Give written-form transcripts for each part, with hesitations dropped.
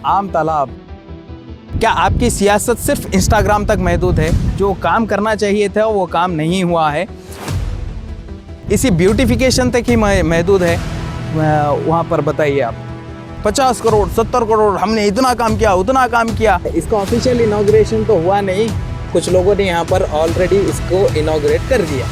आम तालाब। क्या आपकी सियासत सिर्फ इंस्टाग्राम तक महदूद है? जो काम करना चाहिए था वो काम नहीं हुआ है, इसी ब्यूटिफिकेशन तक ही महदूद है। वहाँ पर बताइए आप 50 करोड़ 70 करोड़ हमने इतना काम किया उतना काम किया। इसका ऑफिशियल इनॉग्रेशन तो हुआ नहीं, कुछ लोगों ने यहाँ पर ऑलरेडी इसको इनॉग्रेट कर दिया।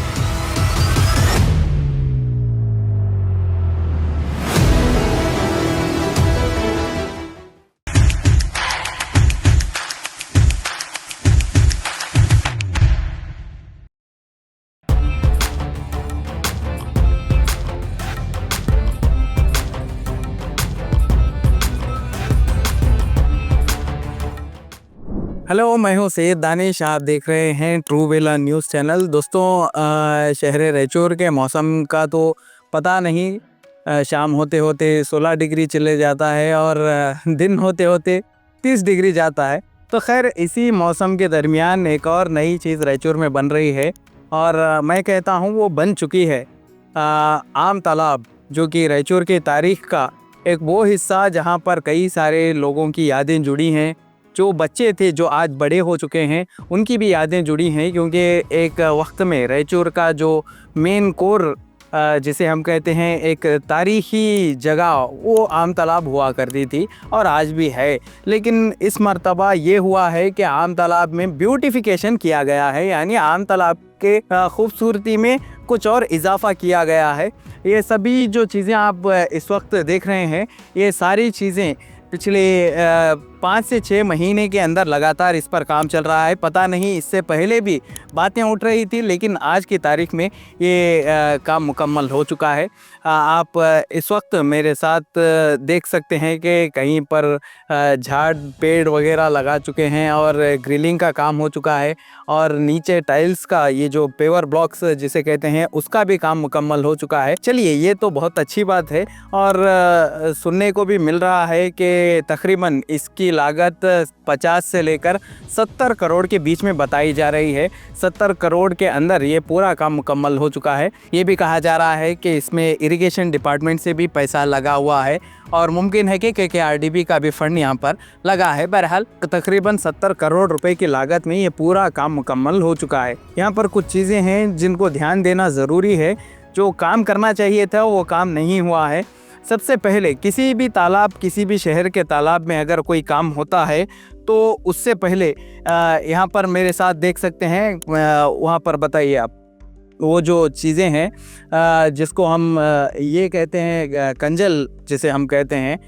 हेलो, मैं हूँ सैयद दानिश, आप देख रहे हैं ट्रू वेला न्यूज़ चैनल। दोस्तों, शहर रायचूर के मौसम का तो पता नहीं। शाम होते होते 16 डिग्री चले जाता है और दिन होते होते 30 डिग्री जाता है। तो खैर, इसी मौसम के दरमियान एक और नई चीज़ रायचूर में बन रही है और मैं कहता हूँ वो बन चुकी है। आम तालाब, जो कि रायचूर की तारीख़ का एक वो हिस्सा जहाँ पर कई सारे लोगों की यादें जुड़ी हैं। जो बच्चे थे जो आज बड़े हो चुके हैं उनकी भी यादें जुड़ी हैं, क्योंकि एक वक्त में रायचूर का जो मेन कोर जिसे हम कहते हैं एक तारीख़ी जगह, वो आम तालाब हुआ करती थी और आज भी है। लेकिन इस मर्तबा ये हुआ है कि आम तालाब में ब्यूटिफिकेशन किया गया है, यानी आम तालाब के खूबसूरती में कुछ और इजाफ़ा किया गया है। ये सभी जो चीज़ें आप इस वक्त देख रहे हैं, ये सारी चीज़ें पिछले 5 से 6 महीने के अंदर लगातार इस पर काम चल रहा है। पता नहीं इससे पहले भी बातें उठ रही थी, लेकिन आज की तारीख में ये काम मुकम्मल हो चुका है। आप इस वक्त मेरे साथ देख सकते हैं कि कहीं पर झाड़ पेड़ वगैरह लगा चुके हैं और ग्रिलिंग का काम हो चुका है और नीचे टाइल्स का ये जो पेवर ब्लॉक्स जिसे कहते हैं उसका भी काम मुकम्मल हो चुका है। चलिए, ये तो बहुत अच्छी बात है और सुनने को भी मिल रहा है कि तकरीबन इसकी लागत 50 से लेकर 70 करोड़ के बीच में बताई जा रही है। 70 करोड़ के अंदर ये पूरा काम मुकम्मल हो चुका है। ये भी कहा जा रहा है कि इसमें इरिगेशन डिपार्टमेंट से भी पैसा लगा हुआ है और मुमकिन है कि KKRDB का भी फंड यहाँ पर लगा है। बहरहाल तकरीबन 70 करोड़ रुपए की लागत में ये पूरा काम मुकम्मल हो चुका है। यहाँ पर कुछ चीज़ें हैं जिनको ध्यान देना ज़रूरी है। जो काम करना चाहिए था वो काम नहीं हुआ है। सबसे पहले किसी भी तालाब, किसी भी शहर के तालाब में अगर कोई काम होता है तो उससे पहले यहाँ पर मेरे साथ देख सकते हैं, वहाँ पर बताइए आप वो जो चीज़ें हैं जिसको हम ये कहते हैं कंजल जिसे हम कहते हैं,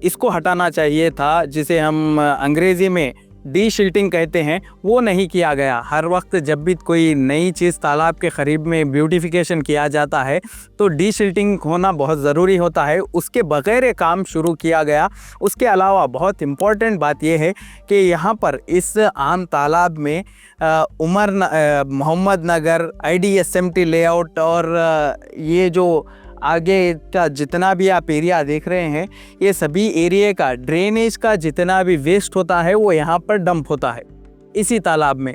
इसको हटाना चाहिए था, जिसे हम अंग्रेज़ी में डीशिल्टिंग कहते हैं, वो नहीं किया गया। हर वक्त जब भी कोई नई चीज़ तालाब के करीब में ब्यूटिफिकेशन किया जाता है तो डीशिल्टिंग होना बहुत ज़रूरी होता है। उसके बगैर ये काम शुरू किया गया। उसके अलावा बहुत इम्पॉर्टेंट बात यह है कि यहाँ पर इस आम तालाब में मोहम्मद नगर, IDSMT लेआउट और ये जो आगे का जितना भी आप एरिया देख रहे हैं, ये सभी एरिया का ड्रेनेज का जितना भी वेस्ट होता है वो यहाँ पर डंप होता है इसी तालाब में।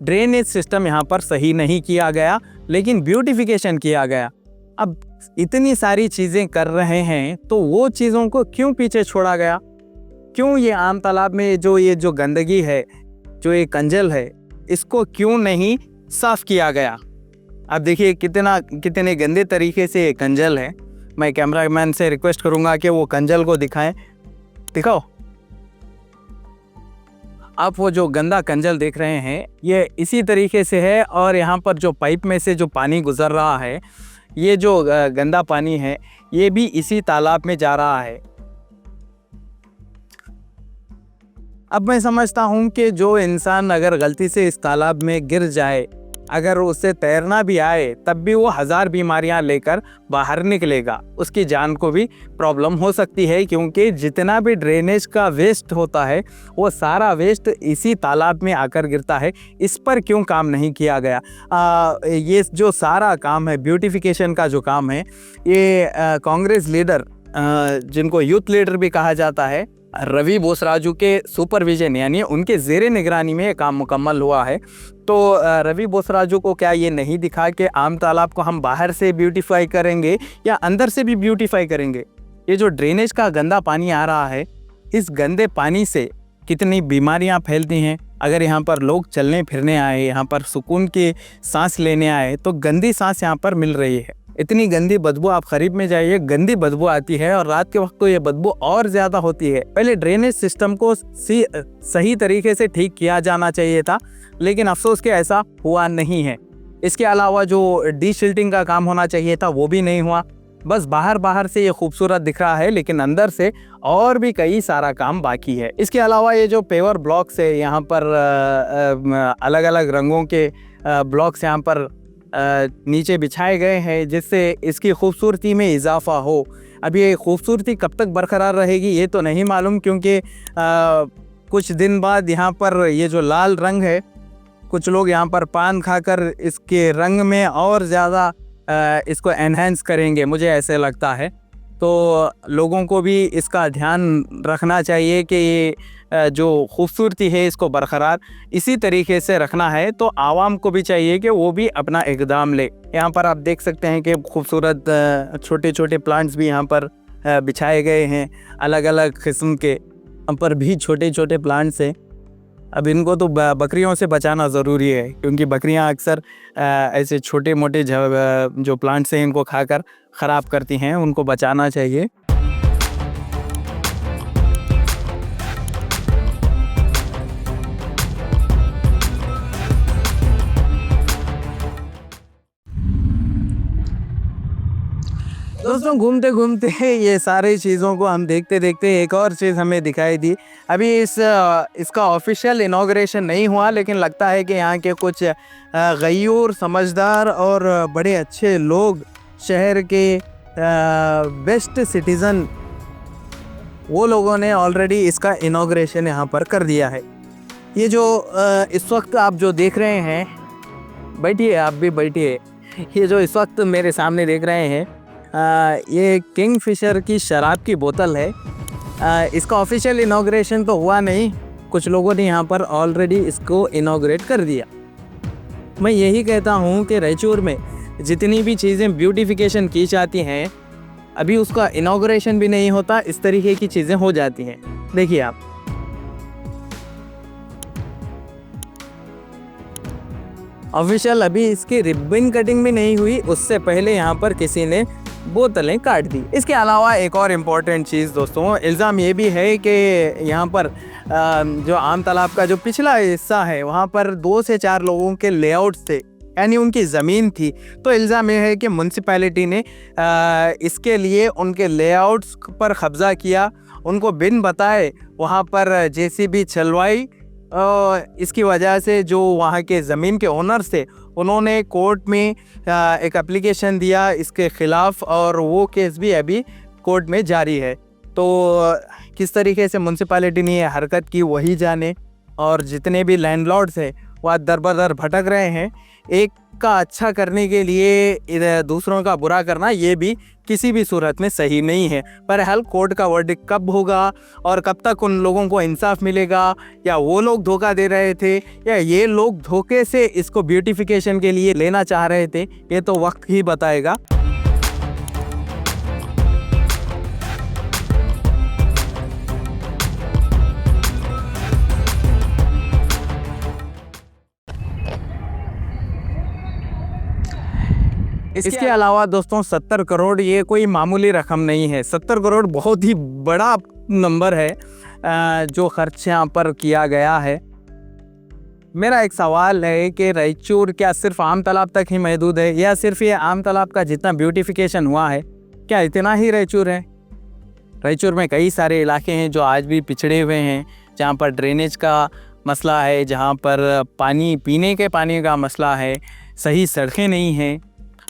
ड्रेनेज सिस्टम यहाँ पर सही नहीं किया गया, लेकिन ब्यूटिफिकेशन किया गया। अब इतनी सारी चीज़ें कर रहे हैं तो वो चीज़ों को क्यों पीछे छोड़ा गया? क्यों ये आम तालाब में ये जो गंदगी है, जो ये कंजल है, इसको क्यों नहीं साफ़ किया गया? अब देखिए कितने गंदे तरीके से कंजल है। मैं कैमरामैन से रिक्वेस्ट करूंगा कि वो कंजल को दिखाओ। आप वो जो गंदा कंजल देख रहे हैं ये इसी तरीके से है और यहाँ पर जो पाइप में से जो पानी गुजर रहा है, ये जो गंदा पानी है, ये भी इसी तालाब में जा रहा है। अब मैं समझता हूँ कि जो इंसान अगर गलती से इस तालाब में गिर जाए, अगर उसे तैरना भी आए, तब भी वो 1000 बीमारियां लेकर बाहर निकलेगा। उसकी जान को भी प्रॉब्लम हो सकती है, क्योंकि जितना भी ड्रेनेज का वेस्ट होता है वो सारा वेस्ट इसी तालाब में आकर गिरता है। इस पर क्यों काम नहीं किया गया? ये जो सारा काम है, ब्यूटिफिकेशन का जो काम है, ये कांग्रेस लीडर, जिनको यूथ लीडर भी कहा जाता है, रवि बोसराजू के सुपरविजन यानी उनके ज़ेरे निगरानी में ये काम मुकम्मल हुआ है। तो रवि बोसराजू को क्या ये नहीं दिखा कि आम तालाब को हम बाहर से ब्यूटीफाई करेंगे या अंदर से भी ब्यूटीफाई करेंगे? ये जो ड्रेनेज का गंदा पानी आ रहा है इस गंदे पानी से कितनी बीमारियां फैलती हैं। अगर यहाँ पर लोग चलने फिरने आए, यहाँ पर सुकून की सांस लेने आए, तो गंदी सांस यहाँ पर मिल रही है। इतनी गंदी बदबू, आप करीब में जाइए, गंदी बदबू आती है और रात के वक्त तो ये बदबू और ज़्यादा होती है। पहले ड्रेनेज सिस्टम को सही तरीके से ठीक किया जाना चाहिए था, लेकिन अफसोस कि ऐसा हुआ नहीं है। इसके अलावा जो डीसिल्टिंग का काम होना चाहिए था वो भी नहीं हुआ। बस बाहर से ये खूबसूरत दिख रहा है, लेकिन अंदर से और भी कई सारा काम बाकी है। इसके अलावा ये जो पेवर ब्लॉक्स है, यहाँ पर अलग अलग रंगों के ब्लॉक्स यहाँ पर नीचे बिछाए गए हैं, जिससे इसकी खूबसूरती में इजाफा हो। अब ये खूबसूरती कब तक बरकरार रहेगी ये तो नहीं मालूम, क्योंकि कुछ दिन बाद यहाँ पर ये जो लाल रंग है, कुछ लोग यहाँ पर पान खाकर इसके रंग में और ज़्यादा इसको एनहेंस करेंगे, मुझे ऐसे लगता है। तो लोगों को भी इसका ध्यान रखना चाहिए कि ये जो खूबसूरती है इसको बरकरार इसी तरीके से रखना है। तो आवाम को भी चाहिए कि वो भी अपना इक़दाम ले। यहाँ पर आप देख सकते हैं कि खूबसूरत छोटे छोटे प्लांट्स भी यहाँ पर बिछाए गए हैं, अलग अलग किस्म के। यहाँ पर भी छोटे छोटे प्लांट्स हैं। अब इनको तो बकरियों से बचाना ज़रूरी है, क्योंकि बकरियां अक्सर ऐसे छोटे मोटे जो प्लांट्स हैं इनको खाकर ख़राब करती हैं, उनको बचाना चाहिए। दोस्तों, घूमते घूमते ये सारी चीज़ों को हम देखते देखते एक और चीज़ हमें दिखाई दी। अभी इसका ऑफिशियल इनॉग्रेशन नहीं हुआ, लेकिन लगता है कि यहाँ के कुछ गयूर, समझदार और बड़े अच्छे लोग, शहर के बेस्ट सिटीज़न, वो लोगों ने ऑलरेडी इसका इनॉग्रेशन यहाँ पर कर दिया है। ये जो इस वक्त आप जो देख रहे हैं, बैठिए, आप भी बैठिए। ये जो इस वक्त मेरे सामने देख रहे हैं, ये किंगफिशर की शराब की बोतल है। इसका ऑफिशियल इनॉग्रेशन तो हुआ नहीं, कुछ लोगों ने यहाँ पर ऑलरेडी इसको इनॉग्रेट कर दिया। मैं यही कहता हूँ कि रायचूर में जितनी भी चीज़ें ब्यूटिफिकेशन की जाती हैं, अभी उसका इनॉग्रेशन भी नहीं होता, इस तरीके की चीज़ें हो जाती हैं। देखिए आप, ऑफिशियल अभी इसकी रिबन कटिंग भी नहीं हुई, उससे पहले यहाँ पर किसी ने बोतलें काट दी। इसके अलावा एक और इम्पॉर्टेंट चीज़ दोस्तों, इल्ज़ाम ये भी है कि यहाँ पर जो आम तालाब का जो पिछला हिस्सा है, वहाँ पर 2 से 4 लोगों के लेआउट थे, यानी उनकी ज़मीन थी। तो इल्ज़ाम ये है कि म्यूनसिपैलिटी ने इसके लिए उनके लेआउट्स पर कब्ज़ा किया, उनको बिन बताए वहाँ पर जेसीबी चलवाई। इसकी वजह से जो वहाँ के ज़मीन के ओनर्स थे, उन्होंने कोर्ट में एक एप्लीकेशन दिया इसके ख़िलाफ़, और वो केस भी अभी कोर्ट में जारी है। तो किस तरीके से म्यूनसिपैलिटी ने ये हरकत की वही जाने, और जितने भी लैंडलॉर्ड्स हैं वह दर बदर भटक रहे हैं। एक का अच्छा करने के लिए दूसरों का बुरा करना, ये भी किसी भी सूरत में सही नहीं है। बहरहाल कोर्ट का वर्डिक्ट कब होगा और कब तक उन लोगों को इंसाफ मिलेगा, या वो लोग धोखा दे रहे थे या ये लोग धोखे से इसको ब्यूटिफिकेशन के लिए लेना चाह रहे थे, ये तो वक्त ही बताएगा। इसके अलावा दोस्तों 70 करोड़ ये कोई मामूली रकम नहीं है। 70 करोड़ बहुत ही बड़ा नंबर है जो खर्च यहाँ पर किया गया है। मेरा एक सवाल है कि रायचूर क्या सिर्फ आम तालाब तक ही महदूद है, या सिर्फ ये आम तालाब का जितना ब्यूटिफिकेशन हुआ है क्या इतना ही रायचूर है? रायचूर में कई सारे इलाके हैं जो आज भी पिछड़े हुए हैं, जहाँ पर ड्रेनेज का मसला है, जहाँ पर पानी, पीने के पानी का मसला है, सही सड़कें नहीं हैं,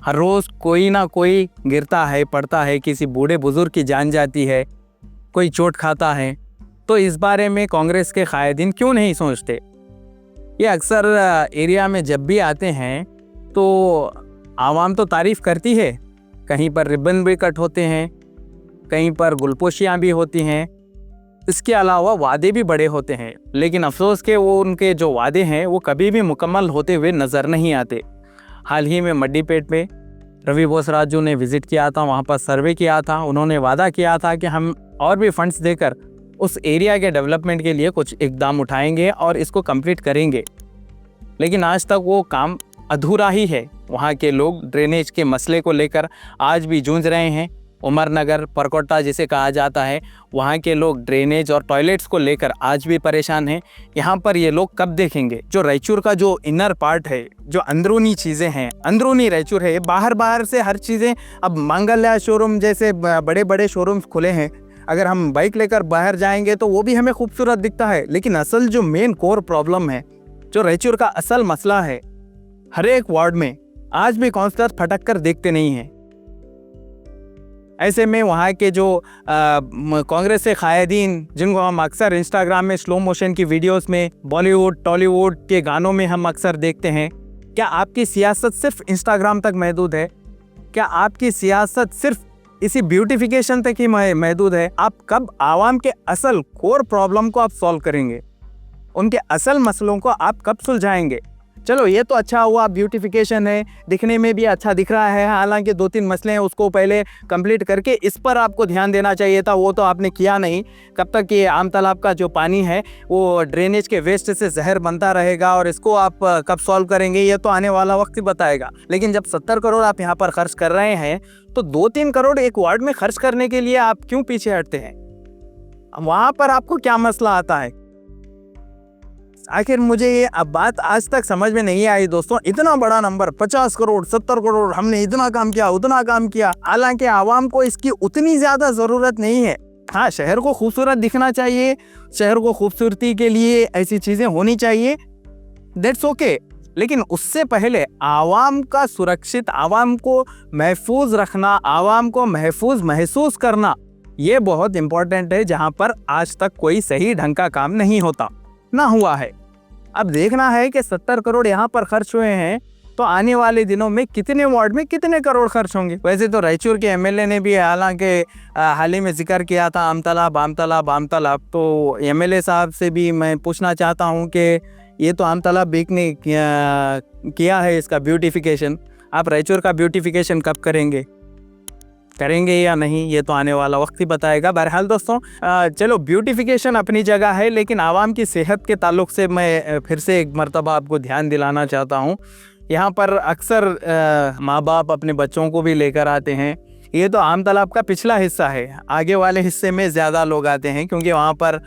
हर रोज़ कोई ना कोई गिरता है, पड़ता है, किसी बूढ़े बुज़ुर्ग की जान जाती है, कोई चोट खाता है। तो इस बारे में कांग्रेस के कायदीन क्यों नहीं सोचते? ये अक्सर एरिया में जब भी आते हैं तो आवाम तो तारीफ़ करती है, कहीं पर रिबन भी कट होते हैं, कहीं पर गुलपोशियाँ भी होती हैं, इसके अलावा वादे भी बड़े होते हैं, लेकिन अफसोस के वो उनके जो वादे हैं वो कभी भी मुकम्मल होते हुए नज़र नहीं आते। हाल ही में मड्डीपेट में रवि बोसराज जो ने विज़िट किया था, वहाँ पर सर्वे किया था, उन्होंने वादा किया था कि हम और भी फंड्स देकर उस एरिया के डेवलपमेंट के लिए कुछ इकदाम उठाएंगे और इसको कंप्लीट करेंगे, लेकिन आज तक वो काम अधूरा ही है। वहाँ के लोग ड्रेनेज के मसले को लेकर आज भी जूझ रहे हैं। उमरनगर, परकोटा जिसे कहा जाता है, वहाँ के लोग ड्रेनेज और टॉयलेट्स को लेकर आज भी परेशान हैं। यहाँ पर ये लोग कब देखेंगे? जो रायचूर का जो इनर पार्ट है, जो अंदरूनी चीज़ें हैं, अंदरूनी रायचूर है, बाहर से हर चीज़ें, अब मंगल्या शोरूम जैसे बड़े बड़े शोरूम्स खुले हैं, अगर हम बाइक लेकर बाहर जाएंगे तो वो भी हमें खूबसूरत दिखता है, लेकिन असल जो मेन कोर प्रॉब्लम है, जो रायचूर का असल मसला है, हर एक वार्ड में आज भी काउंसलर फटक कर देखते नहीं हैं। ऐसे में वहाँ के जो कांग्रेस से कायदीन, जिनको हम अक्सर इंस्टाग्राम में स्लो मोशन की वीडियोस में, बॉलीवुड टॉलीवुड के गानों में हम अक्सर देखते हैं, क्या आपकी सियासत सिर्फ इंस्टाग्राम तक महदूद है? क्या आपकी सियासत सिर्फ इसी ब्यूटिफिकेशन तक ही महदूद है? आप कब आवाम के असल कोर प्रॉब्लम को आप सॉल्व करेंगे? उनके असल मसलों को आप कब सुलझाएंगे? चलो ये तो अच्छा हुआ, ब्यूटिफिकेशन है, दिखने में भी अच्छा दिख रहा है, हालांकि 2-3 मसले हैं, उसको पहले कंप्लीट करके इस पर आपको ध्यान देना चाहिए था, वो तो आपने किया नहीं। कब तक ये आम तालाब का जो पानी है वो ड्रेनेज के वेस्ट से जहर बनता रहेगा और इसको आप कब सॉल्व करेंगे, ये तो आने वाला वक्त ही बताएगा। लेकिन जब 70 करोड़ आप यहाँ पर खर्च कर रहे हैं तो 2-3 करोड़ एक वार्ड में खर्च करने के लिए आप क्यों पीछे हटते हैं? वहाँ पर आपको क्या मसला आता है? आखिर मुझे ये अब बात आज तक समझ में नहीं आई दोस्तों। इतना बड़ा नंबर 50 करोड़ 70 करोड़, हमने इतना काम किया, उतना काम किया, हालांकि आवाम को इसकी उतनी ज़्यादा ज़रूरत नहीं है। हाँ, शहर को खूबसूरत दिखना चाहिए, शहर को खूबसूरती के लिए ऐसी चीज़ें होनी चाहिए, दैट्स ओके, लेकिन उससे पहले आवाम का सुरक्षित, आवाम को महफूज रखना, आवाम को महफूज महसूस करना, ये बहुत इम्पोर्टेंट है, जहाँ पर आज तक कोई सही ढंग का काम नहीं होता ना हुआ है। अब देखना है कि 70 करोड़ यहाँ पर खर्च हुए हैं तो आने वाले दिनों में कितने वार्ड में कितने करोड़ खर्च होंगे। वैसे तो रायचूर के एमएलए ने भी हालांकि हाल ही में जिक्र किया था आम तालाब, तो एमएलए साहब से भी मैं पूछना चाहता हूँ कि ये तो आम तालाब बेचने किया है इसका ब्यूटिफिकेशन, आप रायचूर का ब्यूटिफिकेशन कब करेंगे या नहीं, ये तो आने वाला वक्त ही बताएगा। बहरहाल दोस्तों, चलो ब्यूटिफिकेशन अपनी जगह है, लेकिन आवाम की सेहत के ताल्लुक से मैं फिर से एक मर्तबा आपको ध्यान दिलाना चाहता हूँ। यहाँ पर अक्सर माँ बाप अपने बच्चों को भी लेकर आते हैं। ये तो आम तालाब का पिछला हिस्सा है, आगे वाले हिस्से में ज़्यादा लोग आते हैं क्योंकि वहाँ पर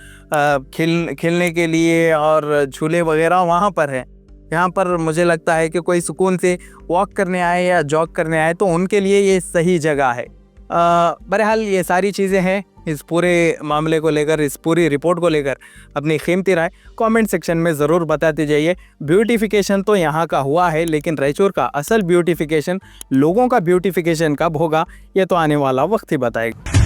खेलने के लिए और झूले वगैरह वहाँ पर है। यहाँ पर मुझे लगता है कि कोई सुकून से वॉक करने आए या जॉग करने आए तो उनके लिए ये सही जगह है। बहरहाल ये सारी चीज़ें हैं। इस पूरे मामले को लेकर, इस पूरी रिपोर्ट को लेकर अपनी कीमती राय कमेंट सेक्शन में ज़रूर बताते जाइए। ब्यूटिफिकेशन तो यहाँ का हुआ है, लेकिन रायचूर का असल ब्यूटिफिकेशन, लोगों का ब्यूटिफिकेशन कब होगा, ये तो आने वाला वक्त ही बताएगा।